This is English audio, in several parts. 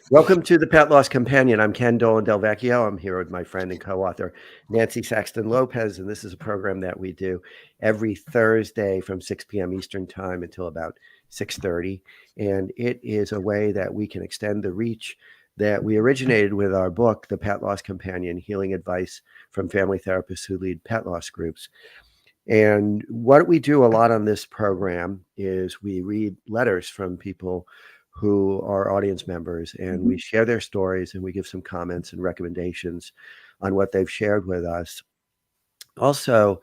Welcome to the Pet Loss Companion. I'm Ken Dolan-Del Vecchio. I'm here with my friend and co-author, Nancy Saxton-Lopez, and this is a program that we do every Thursday from 6 p.m. Eastern Time until about 6:30. And it is a way that we can extend the reach that we originated with our book, The Pet Loss Companion, Healing Advice from Family Therapists Who Lead Pet Loss Groups. And what we do a lot on this program is we read letters from people who are audience members, and we share their stories, and we give some comments and recommendations on what they've shared with us. Also,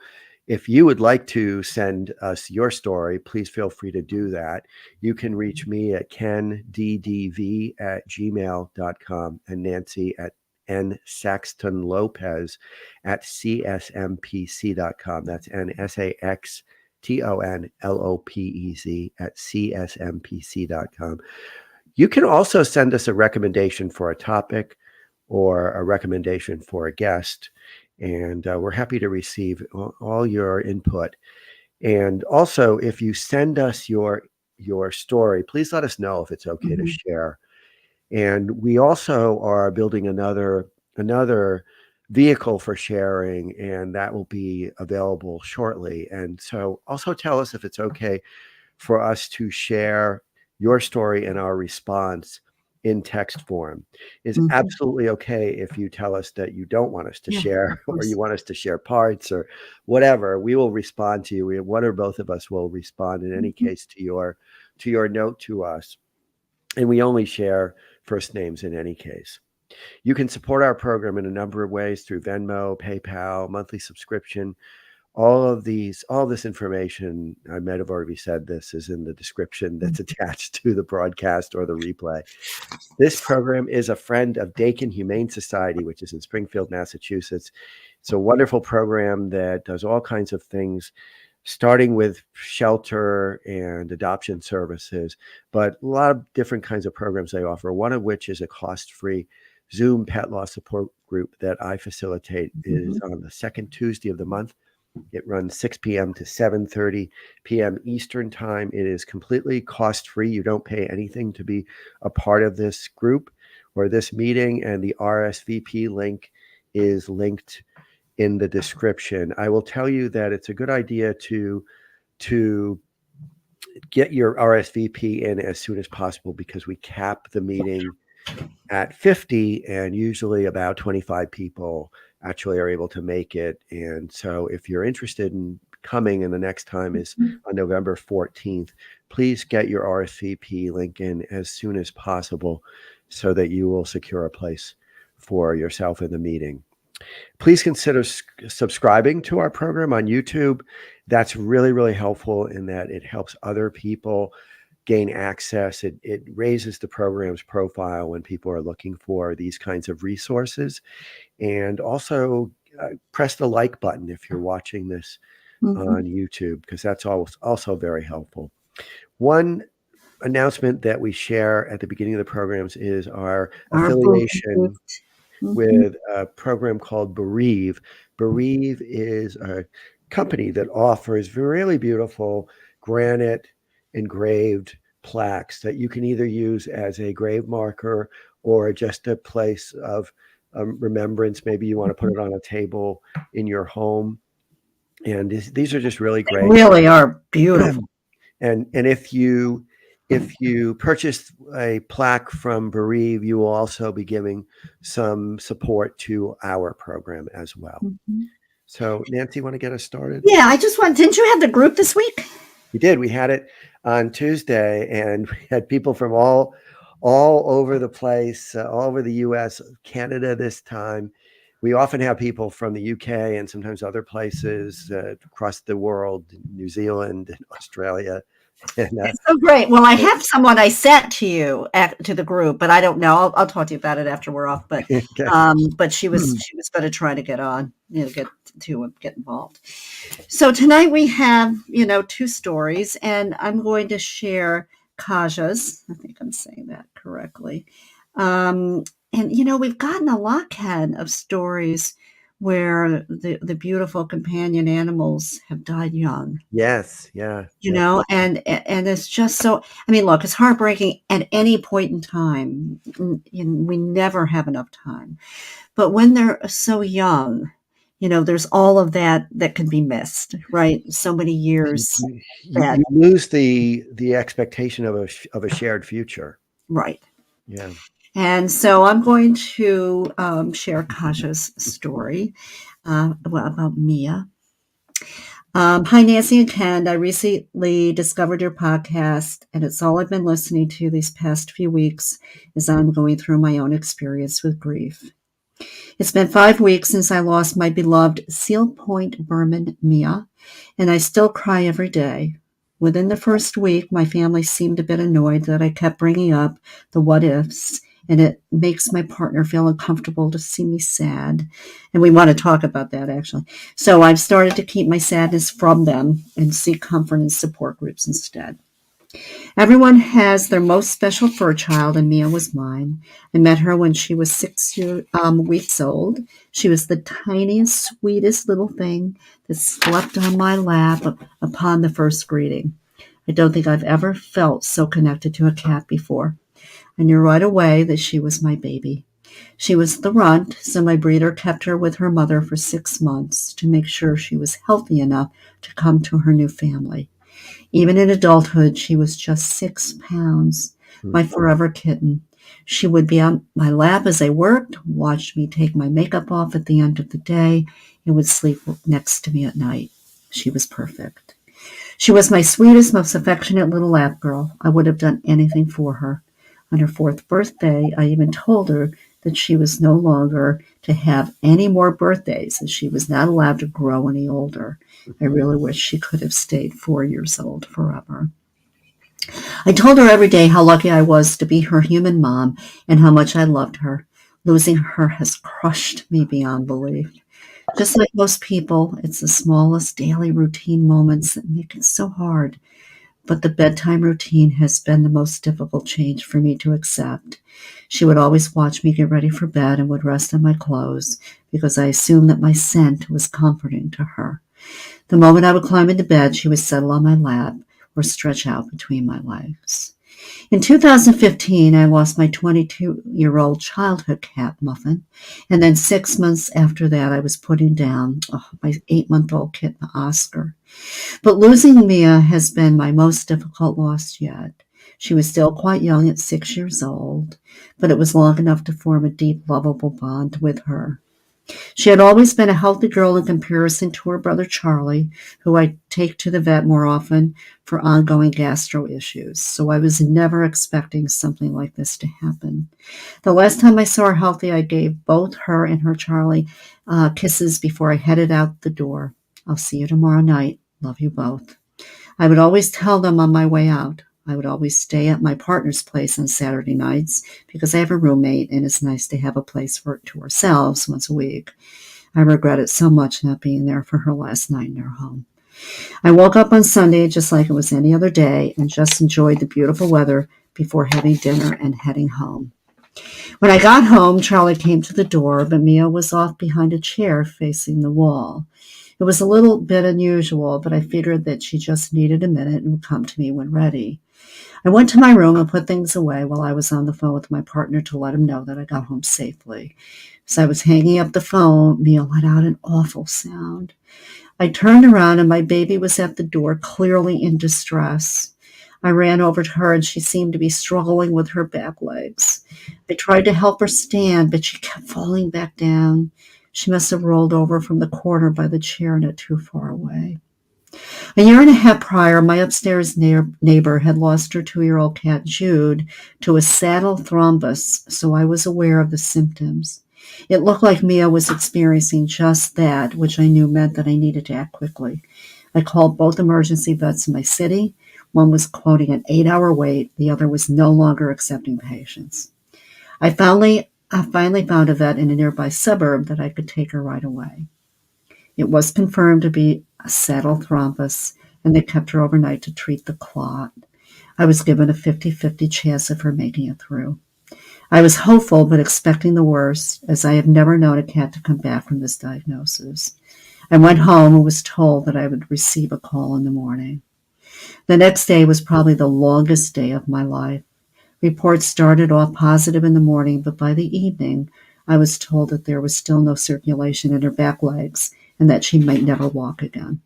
if you would like to send us your story, please feel free to do that. You can reach me at kenddv@gmail.com and Nancy at nsaxtonlopez at csmpc.com. That's nsaxtonlopez at csmpc.com. You can also send us a recommendation for a topic or a recommendation for a guest, and we're happy to receive all your input. And also, if you send us your story, please let us know if it's okay to share. And we also are building another vehicle for sharing, and that will be available shortly. And so also tell us if it's okay for us to share your story and our response in text form. It's absolutely okay if you tell us that you don't want us to share or you want us to share parts or whatever. We will respond to you. One or both of us will respond in any case to your note to us. And we only share first names in any case. You can support our program in a number of ways through Venmo, PayPal, monthly subscription. All this information, I might have already said this, is in the description that's attached to the broadcast or the replay. This program is a friend of Dakin Humane Society, which is in Springfield, Massachusetts. It's a wonderful program that does all kinds of things, starting with shelter and adoption services, but a lot of different kinds of programs they offer, one of which is a cost-free Zoom pet loss support group that I facilitate. Is on the second Tuesday of the month. It runs 6 p.m. to 7:30 p.m. Eastern Time. It is completely cost-free. You don't pay anything to be a part of this group or this meeting, and the RSVP link is linked in the description. I will tell you that it's a good idea to get your RSVP in as soon as possible because we cap the meeting at 50, and usually about 25 people actually are able to make it. And so if you're interested in coming, and the next time is on November 14th, please get your RSVP link in as soon as possible so that you will secure a place for yourself in the meeting. Please consider subscribing to our program on YouTube. That's really, really helpful in that it helps other people gain access. It raises the program's profile when people are looking for these kinds of resources. And also press the like button if you're watching this on YouTube, because that's also very helpful. One announcement that we share at the beginning of the programs is our affiliation with a program called Bereave. Bereave is a company that offers really beautiful granite engraved plaques that you can either use as a grave marker or just a place of remembrance. Maybe you want to put it on a table in your home. And these are just really great. They really are beautiful. And if you purchase a plaque from Bereave, you will also be giving some support to our program as well. So, Nancy, want to get us started? Yeah, didn't you have the group this week? We did. We had it on Tuesday, and we had people from all over the place, all over the U.S., Canada this time. We often have people from the UK and sometimes other places across the world, New Zealand and Australia. And, it's so great. Well, I have someone I sent to you to the group, but I don't know. I'll talk to you about it after we're off. But but she was going to try to get on, get involved. So tonight we have 2 stories, and I'm going to share Kaja's. I think I'm saying that correctly. And we've gotten a lot, Ken, of stories where the beautiful companion animals have died young. Yes. Yeah. You Yeah. know, and it's just so, I mean, look, it's heartbreaking at any point in time. We never have enough time. But when they're so young, there's all of that that can be missed, right? So many You, years you, that, you lose the expectation of a shared future. right. Yeah. And so I'm going to share Kaja's story about Mia. Hi, Nancy and Ken. I recently discovered your podcast, and it's all I've been listening to these past few weeks as I'm going through my own experience with grief. It's been 5 weeks since I lost my beloved Seal Point Berman Mia, and I still cry every day. Within the first week, my family seemed a bit annoyed that I kept bringing up the what ifs, and it makes my partner feel uncomfortable to see me sad. And we want to talk about that, actually. So I've started to keep my sadness from them and seek comfort in support groups instead. Everyone has their most special fur child, and Mia was mine. I met her when she was 6 weeks old. She was the tiniest, sweetest little thing that slept on my lap upon the first greeting. I don't think I've ever felt so connected to a cat before. I knew right away that she was my baby. She was the runt, so my breeder kept her with her mother for 6 months to make sure she was healthy enough to come to her new family. Even in adulthood, she was just 6 pounds, my forever kitten. She would be on my lap as I worked, watch me take my makeup off at the end of the day, and would sleep next to me at night. She was perfect. She was my sweetest, most affectionate little lap girl. I would have done anything for her. On her 4th birthday, I even told her that she was no longer to have any more birthdays, and she was not allowed to grow any older. I really wish she could have stayed 4 years old forever. I told her every day how lucky I was to be her human mom and how much I loved her. Losing her has crushed me beyond belief. Just like most people, it's the smallest daily routine moments that make it so hard. But the bedtime routine has been the most difficult change for me to accept. She would always watch me get ready for bed and would rest on my clothes because I assumed that my scent was comforting to her. The moment I would climb into bed, she would settle on my lap or stretch out between my legs. In 2015, I lost my 22-year-old childhood cat, Muffin, and then 6 months after that, I was putting down my 8-month-old kitten, Oscar. But losing Mia has been my most difficult loss yet. She was still quite young at 6 years old, but it was long enough to form a deep, lovable bond with her. She had always been a healthy girl in comparison to her brother Charlie, who I take to the vet more often for ongoing gastro issues, so I was never expecting something like this to happen. The last time I saw her healthy, I gave both her and her Charlie kisses before I headed out the door. I'll see you tomorrow night. Love you both. I would always tell them on my way out. I would always stay at my partner's place on Saturday nights because I have a roommate and it's nice to have a place to ourselves once a week. I regretted so much not being there for her last night in her home. I woke up on Sunday just like it was any other day and just enjoyed the beautiful weather before having dinner and heading home. When I got home, Charlie came to the door, but Mia was off behind a chair facing the wall. It was a little bit unusual, but I figured that she just needed a minute and would come to me when ready. I went to my room and put things away while I was on the phone with my partner to let him know that I got home safely. As I was hanging up the phone, Mia let out an awful sound. I turned around and my baby was at the door, clearly in distress. I ran over to her and she seemed to be struggling with her back legs. I tried to help her stand, but she kept falling back down. She must have rolled over from the corner by the chair not too far away. A year and a half prior, my upstairs neighbor had lost her 2-year-old cat, Jude, to a saddle thrombus, so I was aware of the symptoms. It looked like Mia was experiencing just that, which I knew meant that I needed to act quickly. I called both emergency vets in my city. One was quoting an 8-hour wait. The other was no longer accepting patients. I finally found a vet in a nearby suburb that I could take her right away. It was confirmed to be a saddle thrombus, and they kept her overnight to treat the clot. I was given a 50-50 chance of her making it through. I was hopeful but expecting the worst, as I have never known a cat to come back from this diagnosis. I went home and was told that I would receive a call in the morning. The next day was probably the longest day of my life. Reports started off positive in the morning, but by the evening, I was told that there was still no circulation in her back legs and that she might never walk again.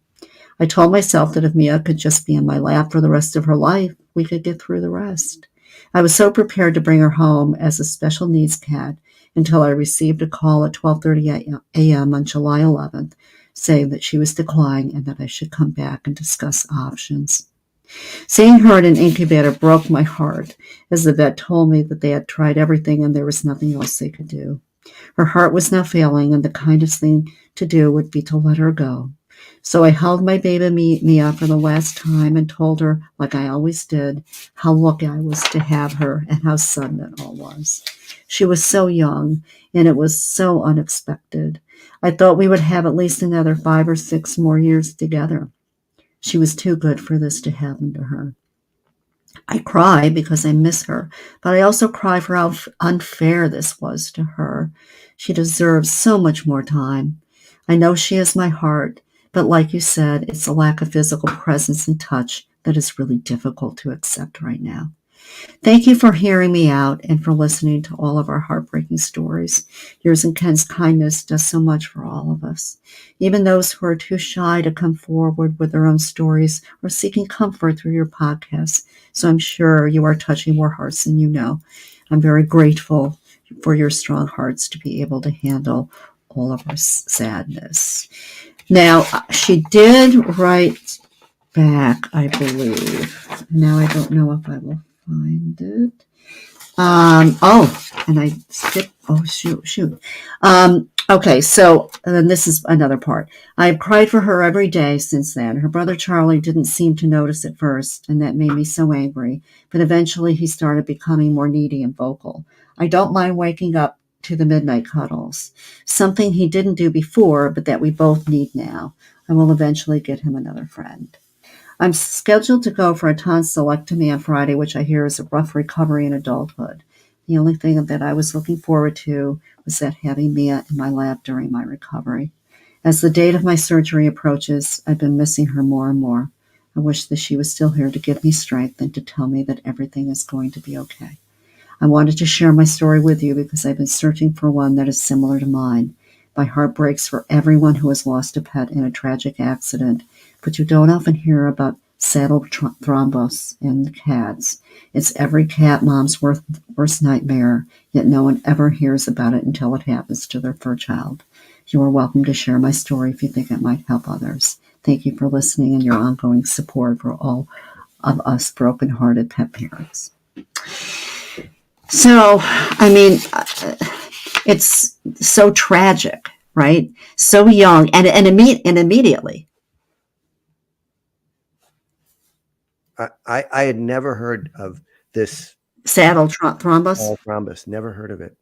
I told myself that if Mia could just be in my lap for the rest of her life, we could get through the rest. I was so prepared to bring her home as a special needs cat until I received a call at 12:30 a.m. on July 11th saying that she was declining and that I should come back and discuss options. Seeing her in an incubator broke my heart, as the vet told me that they had tried everything and there was nothing else they could do. Her heart was now failing, and the kindest thing to do would be to let her go. So I held my baby Mia for the last time and told her, like I always did, how lucky I was to have her and how sudden it all was. She was so young, and it was so unexpected. I thought we would have at least another 5 or 6 more years together. She was too good for this to happen to her. I cry because I miss her, but I also cry for how unfair this was to her. She deserves so much more time. I know she has my heart, but like you said, it's a lack of physical presence and touch that is really difficult to accept right now. Thank you for hearing me out and for listening to all of our heartbreaking stories. Yours and Ken's kindness does so much for all of us, even those who are too shy to come forward with their own stories or seeking comfort through your podcast. So I'm sure you are touching more hearts than you know. I'm very grateful for your strong hearts to be able to handle all of our sadness. Now, she did write back, I believe. Now I don't know if I will find it. And I skipped. Oh, shoot. Okay, so then this is another part. I have cried for her every day since then. Her brother Charlie didn't seem to notice at first, and that made me so angry. But eventually he started becoming more needy and vocal. I don't mind waking up to the midnight cuddles, something he didn't do before, but that we both need now. I will eventually get him another friend. I'm scheduled to go for a tonsillectomy on Friday, which I hear is a rough recovery in adulthood. The only thing that I was looking forward to was that having Mia in my lap during my recovery. As the date of my surgery approaches, I've been missing her more and more. I wish that she was still here to give me strength and to tell me that everything is going to be okay. I wanted to share my story with you because I've been searching for one that is similar to mine. My heart breaks for everyone who has lost a pet in a tragic accident, but you don't often hear about saddle thrombus in cats. It's every cat mom's worst nightmare, yet no one ever hears about it until it happens to their fur child. You are welcome to share my story if you think it might help others. Thank you for listening and your ongoing support for all of us broken-hearted pet parents. So, I mean, it's so tragic, right? So young and immediately. I had never heard of this saddle thrombus. Thrombus. Never heard of it.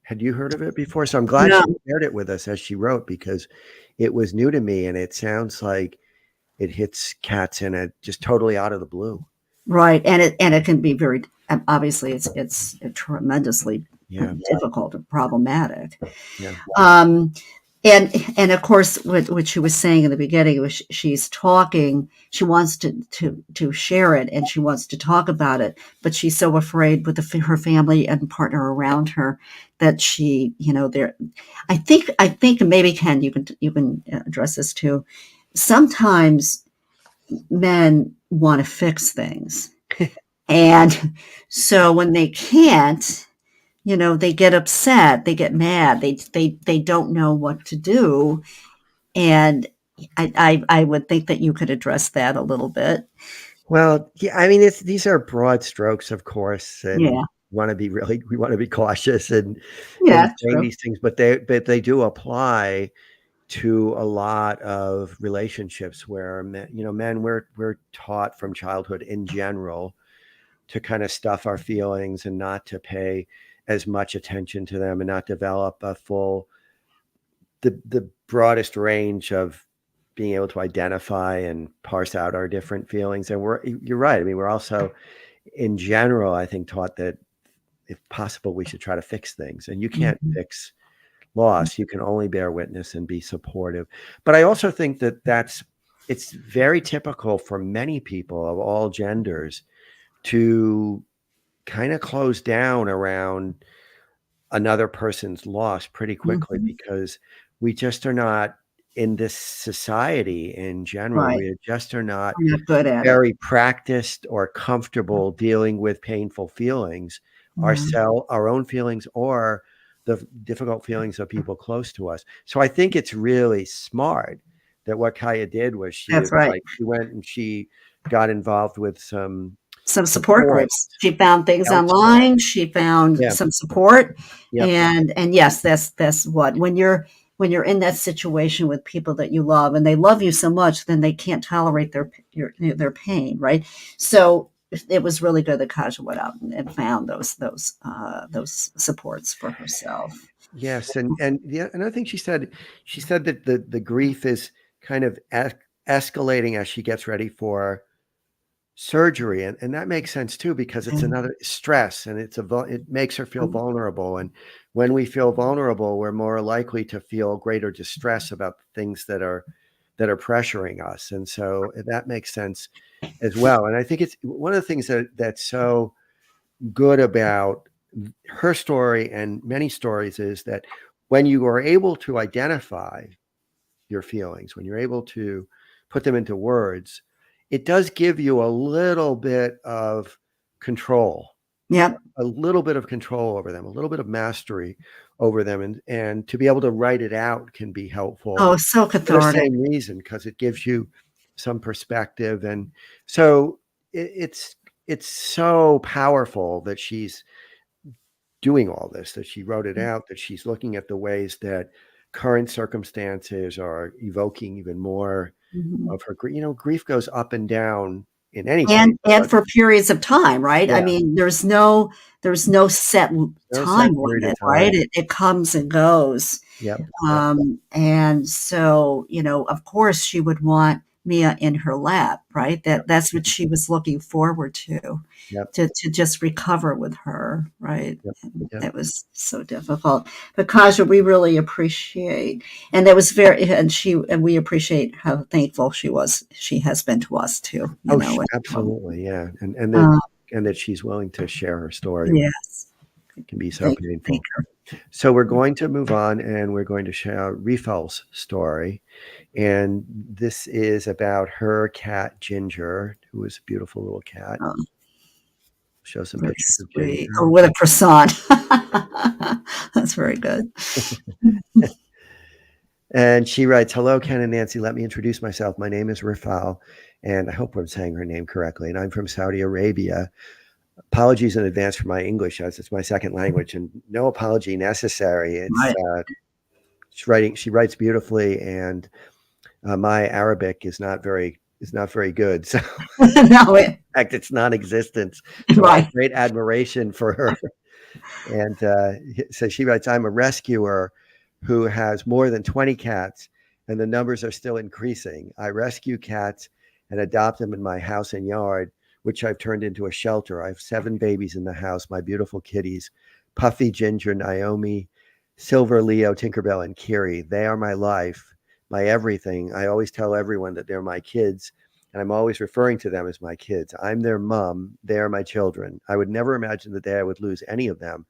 Had you heard of it before? So I'm glad she shared it with us as she wrote, because it was new to me, and it sounds like it hits cats in a just totally out of the blue. Right, and it can be very obviously it's tremendously difficult and problematic. Yeah. And of course, what she was saying in the beginning was she's talking. She wants to share it, and she wants to talk about it, but she's so afraid with her family and partner around her that she, there. I think maybe Ken, you can address this too. Sometimes men want to fix things, and so when they can't, they get upset, they get mad, they don't know what to do. And I would think that you could address that a little bit. Well, yeah, I mean, these are broad strokes, of course, and we want to be cautious and saying these things, but they do apply to a lot of relationships where men, we're taught from childhood in general to kind of stuff our feelings and not to pay as much attention to them and not develop a full the broadest range of being able to identify and parse out our different feelings. And you're right. I mean, we're also in general, I think, taught that if possible, we should try to fix things. And you can't Mhm. fix loss. You can only bear witness and be supportive. But I also think that it's very typical for many people of all genders to kind of close down around another person's loss pretty quickly, Mhm. because we just are not in this society in general. Right. We just are not I'm not good at it. very practiced or comfortable dealing with painful feelings, Yeah. our own feelings, or the difficult feelings of people close to us. So I think it's really smart that what Kaya did was That's right. she went and she got involved with some Some support support groups. She found things elsewhere. online. She found Yeah. some support, Yep. and yes, that's what when you're in that situation with people that you love and they love you so much, then they can't tolerate their pain, right? So it was really good that Kaja went out and found those supports for herself. Yes, and yeah, another thing she said that the grief is kind of escalating as she gets ready for surgery, and that makes sense too, because it's And, another stress, and it makes her feel vulnerable, and when we feel vulnerable, we're more likely to feel greater distress about things that are pressuring us, and so that makes sense as well. And I think it's one of the things that's so good about her story and many stories is that when you are able to identify your feelings, when you're able to put them into words, it does give you a little bit of control, yep. a little bit of control over them, a little bit of mastery over them. And to be able to write it out can be helpful Oh, so for the cathartic. same reason, because it gives you some perspective. And so it's so powerful that she's doing all this, that she wrote it out, that she's looking at the ways that current circumstances are evoking even more Mhm. of her grief. Grief goes up and down in any case, And but for periods of time, right? I yeah, mean, there's no set no time set period of limit, time. right? It comes and goes. Yep, yep, And so, of course, she would want Mia in her lap, right? yep, That's what she was looking forward yep, to just recover with her, right? yep, And yep. that was so difficult. But Kaja, we really appreciate, and we appreciate how thankful she has been to us too, Oh, and, absolutely, yeah, uh, and that she's willing to share her story, which yes, can be so thank painful. her. So we're going to move on, and we're going to share Rifal's story. And this is about her cat, Ginger, who is a beautiful little cat. Oh, Show some very pictures of sweet. Ginger. Oh, with a croissant. That's very good. And she writes, "Hello, Ken and Nancy. Let me introduce myself. My name is Rifal, and I hope I'm saying her name correctly. And I'm from Saudi Arabia. Apologies in advance for my English, as it's my second language, and no apology necessary. It's Right. She writes beautifully, and my Arabic is not very good. So No, fact, it's non-existent. So I right. have great admiration for her. And so she writes, I'm a rescuer who has more than 20 cats, and the numbers are still increasing. I rescue cats and adopt them in my house and yard, which I've turned into a shelter. I have 7 babies in the house, my beautiful kitties, Puffy, Ginger, Naomi, Silver, Leo, Tinkerbell, and Kiri. They are my life, my everything. I always tell everyone that they're my kids, and I'm always referring to them as my kids. I'm their mom. They are my children. I would never imagine the day I would lose any of them,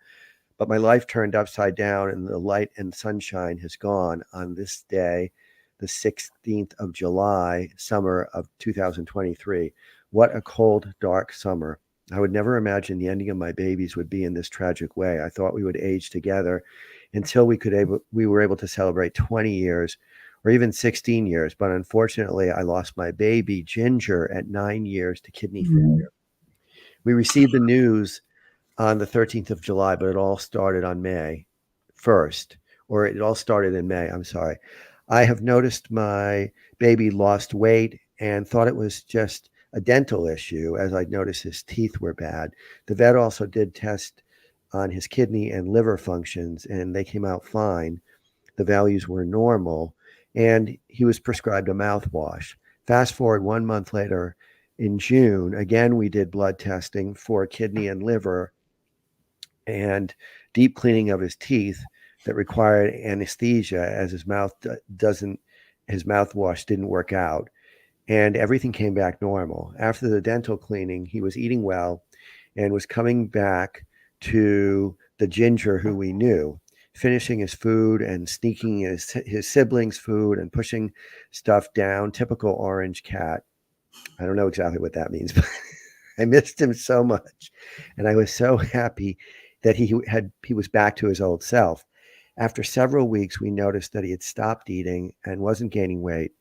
but my life turned upside down, and the light and sunshine has gone on this day, the 16th of July, summer of 2023. What a cold, dark summer. I would never imagine the ending of my babies would be in this tragic way. I thought we would age together until we were able to celebrate 20 years or even 16 years. But unfortunately, I lost my baby, Ginger, at 9 years to kidney Mhm. failure. We received the news on the 13th of July, but it all started on May 1st, or it all started in May. I'm sorry. I have noticed my baby lost weight and thought it was just a dental issue, as I noticed his teeth were bad. The vet also did test on his kidney and liver functions, and they came out fine. The values were normal, and he was prescribed a mouthwash. Fast forward 1 month later, in June, again, we did blood testing for kidney and liver, and deep cleaning of his teeth that required anesthesia as his his mouthwash didn't work out. And everything came back normal. After the dental cleaning, he was eating well and was coming back to the Ginger who we knew, finishing his food and sneaking his siblings' food and pushing stuff down. Typical orange cat. I don't know exactly what that means, but I missed him so much. And I was so happy that he was back to his old self. After several weeks, we noticed that he had stopped eating and wasn't gaining weight.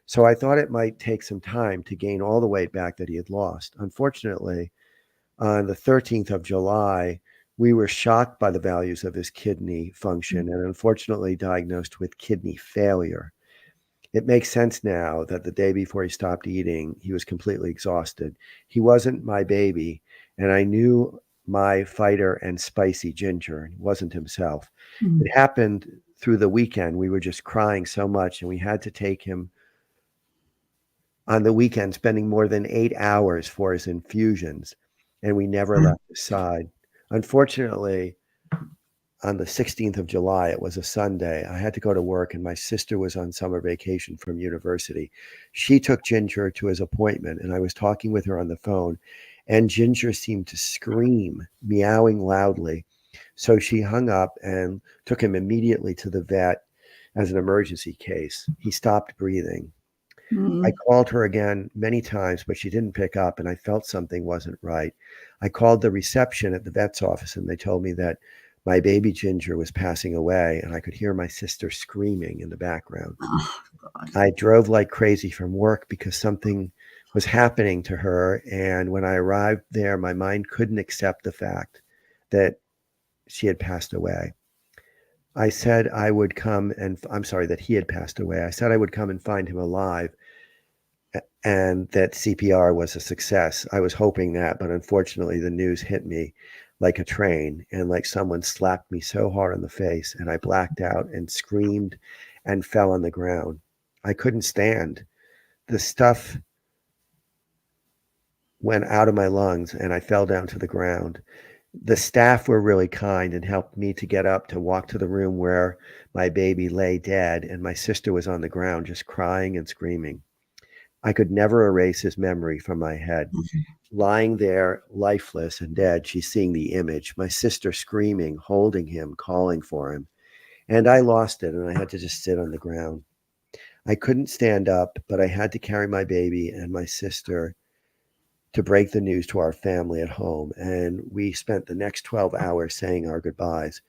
So I thought it might take some time to gain all the weight back that he had lost. Unfortunately, on the 13th of July, we were shocked by the values of his kidney function and unfortunately diagnosed with kidney failure. It makes sense now that the day before he stopped eating, he was completely exhausted. He wasn't my baby, and I knew my fighter and spicy Ginger. He wasn't himself. Mm. It happened through the weekend. We were just crying so much, and we had to take him on the weekend, spending more than 8 hours for his infusions, and we never left his side. Unfortunately, on the 16th of July, it was a Sunday. I had to go to work, and my sister was on summer vacation from university. She took Ginger to his appointment, and I was talking with her on the phone, and Ginger seemed to scream, meowing loudly. So she hung up and took him immediately to the vet as an emergency case. He stopped breathing. I Mm. called her again many times, but she didn't pick up, and I felt something wasn't right. I called the reception at the vet's office, and they told me that my baby Ginger was passing away, and I could hear my sister screaming in the background. Oh, God. I drove like crazy from work because something was happening to her, and when I arrived there, my mind couldn't accept the fact that she had passed away. I said I would come and I'm sorry that he had passed away. I said I would come and find him alive and that CPR was a success. I was hoping that, but unfortunately, the news hit me like a train and like someone slapped me so hard on the face, and I blacked out and screamed and fell on the ground. I couldn't stand. The stuff went out of my lungs and I fell down to the ground. The staff were really kind and helped me to get up to walk to the room where my baby lay dead, and my sister was on the ground just crying and screaming. I could never erase his memory from my head. Lying there, lifeless and dead, she's seeing the image. My sister screaming, holding him, calling for him. And I lost it, and I had to just sit on the ground. I couldn't stand up, but I had to carry my baby and my sister to break the news to our family at home. And we spent the next 12 hours saying our goodbyes.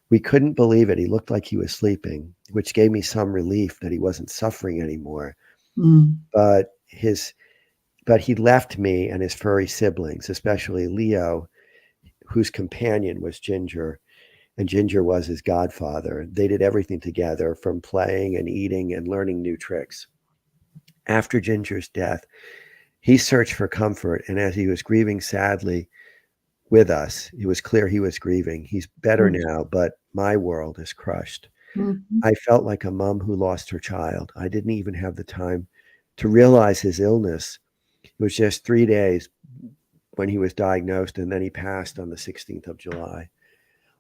We couldn't believe it. He looked like he was sleeping, which gave me some relief that he wasn't suffering anymore. Mm. But he left me and his furry siblings, especially Leo, whose companion was Ginger, and Ginger was his godfather. They did everything together, from playing and eating and learning new tricks. After Ginger's death, he searched for comfort, and as he was grieving sadly with us, it was clear he was grieving. He's better Mm. now, but my world is crushed. Mhm. I felt like a mom who lost her child. I didn't even have the time to realize his illness. It was just 3 days when he was diagnosed, and then he passed on the 16th of July.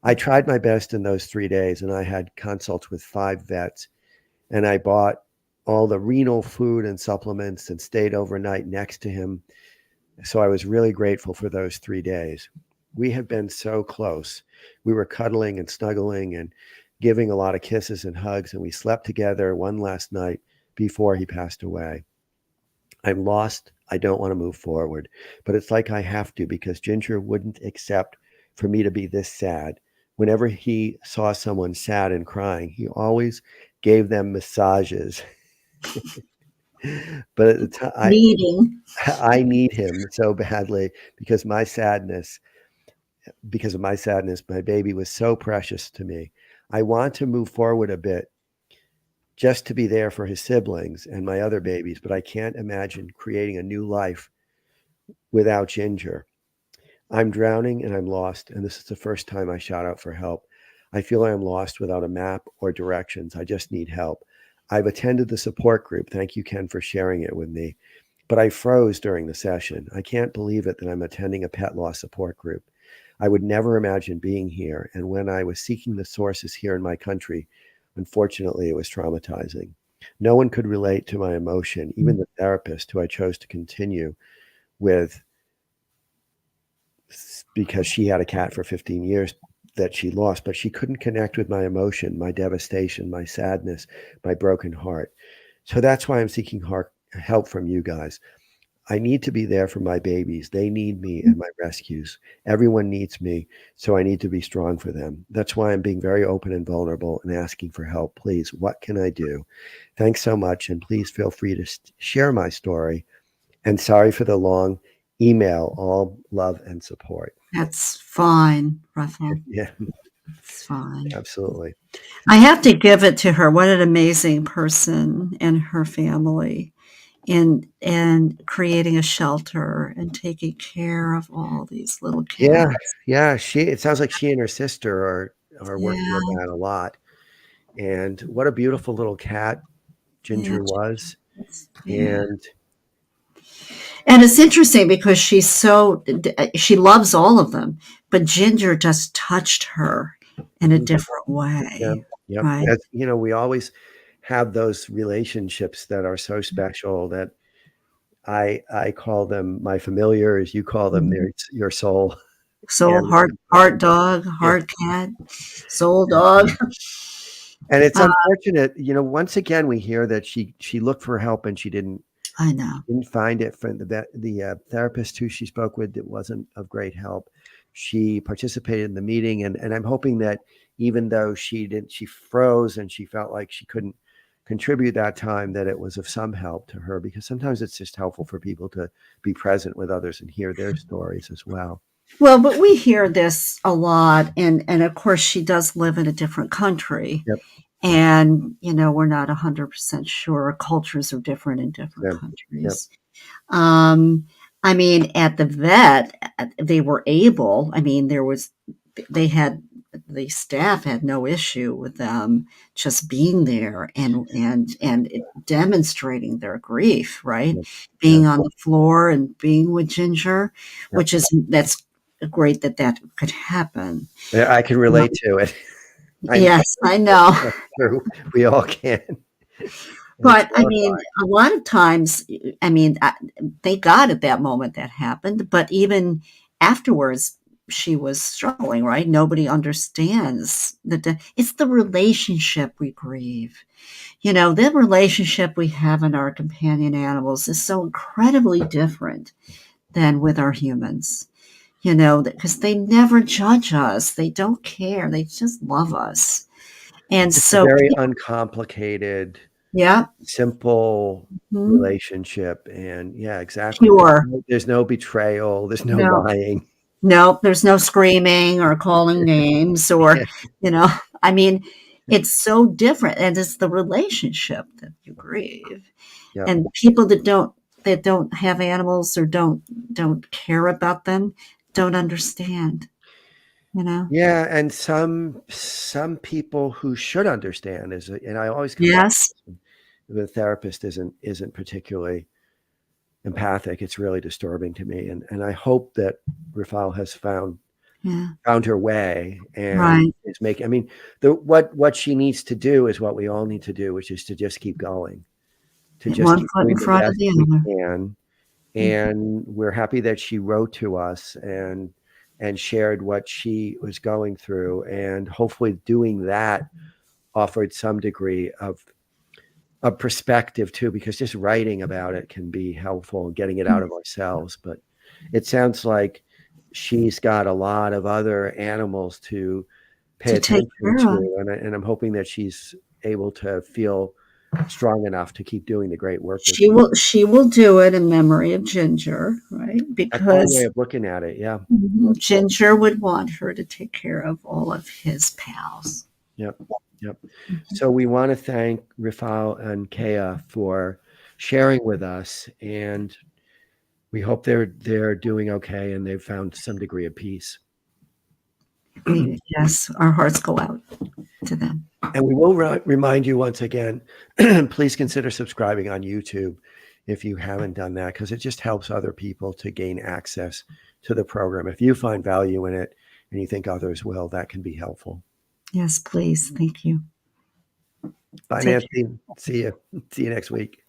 I tried my best in those 3 days, and I had consults with 5 vets, and I bought all the renal food and supplements and stayed overnight next to him. So I was really grateful for those 3 days. We had been so close. We were cuddling and snuggling and giving a lot of kisses and hugs, and we slept together one last night before he passed away. I'm lost. I don't want to move forward, but it's like I have to because Ginger wouldn't accept for me to be this sad. Whenever he saw someone sad and crying, he always gave them massages. But at the time, Needing. I need him so badly because of my sadness, my baby was so precious to me. I want to move forward a bit just to be there for his siblings and my other babies, but I can't imagine creating a new life without Ginger. I'm drowning and I'm lost, and this is the first time I shout out for help. I feel I am lost without a map or directions. I just need help. I've attended the support group. Thank you, Ken, for sharing it with me. But I froze during the session. I can't believe it that I'm attending a pet loss support group. I would never imagine being here. And when I was seeking the sources here in my country, unfortunately, it was traumatizing. No one could relate to my emotion, even the therapist who I chose to continue with because she had a cat for 15 years that she lost, but she couldn't connect with my emotion, my devastation, my sadness, my broken heart. So that's why I'm seeking help from you guys. I need to be there for my babies. They need me and my rescues. Everyone needs me, so I need to be strong for them. That's why I'm being very open and vulnerable and asking for help. Please, what can I do? Thanks so much, and please feel free to share my story. And sorry for the long email. All love and support. That's fine, Rifal. Yeah, It's fine. absolutely. I have to give it to her. What an amazing person and her family in creating a shelter and taking care of all these little Yeah, cats. yeah. It sounds like she and her sister are working Yeah, on that a lot. And what a beautiful little cat yeah, Ginger was. yeah. And And it's interesting because she loves all of them, but Ginger just touched her in a mhm, different yeah, way, yep. right? As you know, we always have those relationships that are so special that I call them my familiars, you call them Mhm. your soul Soul, animal. heart dog, Yeah. heart cat, soul dog. And it's Uh, unfortunate, once again we hear that she looked for help and she I know. didn't find it from the therapist who she spoke with. It wasn't of great help. She participated in the meeting, and I'm hoping that even though she froze and she felt like she couldn't contribute that time, that it was of some help to her, because sometimes it's just helpful for people to be present with others and hear their stories as well. Well, but we hear this a lot, and of course, she does live in a different country, Yep. and we're not 100% sure. Cultures are different in different Yep. Yep. countries. Um, I mean, at the vet, they were able. I mean, they had the staff had no issue with them just being there and demonstrating their grief, right? Yep. Yep. Being on the floor and being with Ginger, Yep. that's great that could happen. Yeah, I can relate to it. I know Yes, I know. that's true. We all can. And it's But I mean, horrifying. a lot of times, I mean, thank God at that moment that happened. But even afterwards, she was struggling, right? Nobody understands it's the relationship we grieve. The relationship we have in our companion animals is so incredibly different than with our humans, because they never judge us. They don't care. They just love us. And It's a so, very uncomplicated, yeah, simple mhm, relationship. And yeah, exactly. pure. There's no betrayal. There's no No. lying. No, there's no screaming or calling names or, Yeah. you know, I mean, it's so different, and it's the relationship that you grieve. Yep. And people that don't have animals or don't care about them don't understand, you know? Yeah. And some people who should understand and I always come back to Yes. this, the therapist isn't particularly empathic. It's really disturbing to me. And I hope that Rafal has Yeah. found her way and Right. is making, I mean, what she needs to do is what we all need to do, which is to just keep going, to just One keep foot in doing the front of best the we other. can. Mm. And we're happy that she wrote to us and shared what she was going through. And hopefully doing that offered some degree of perspective too, because just writing about it can be helpful and getting it out of ourselves. But it sounds like she's got a lot of other animals to pay To take attention care of. to, and I'm hoping that she's able to feel strong enough to keep doing the great work that she. She will do it in memory of Ginger, right? That's one way Because of looking at it. Yeah. Ginger would want her to take care of all of his pals. Yep. Yep. So we want to thank Rifal and Kea for sharing with us, and we hope they're doing okay and they've found some degree of peace. Yes, our hearts go out to them. And we will remind you once again, please consider subscribing on YouTube if you haven't done that, because it just helps other people to gain access to the program. If you find value in it, and you think others will, that can be helpful. Yes, please. Thank you. Bye, Take Nancy. See you. See you next week.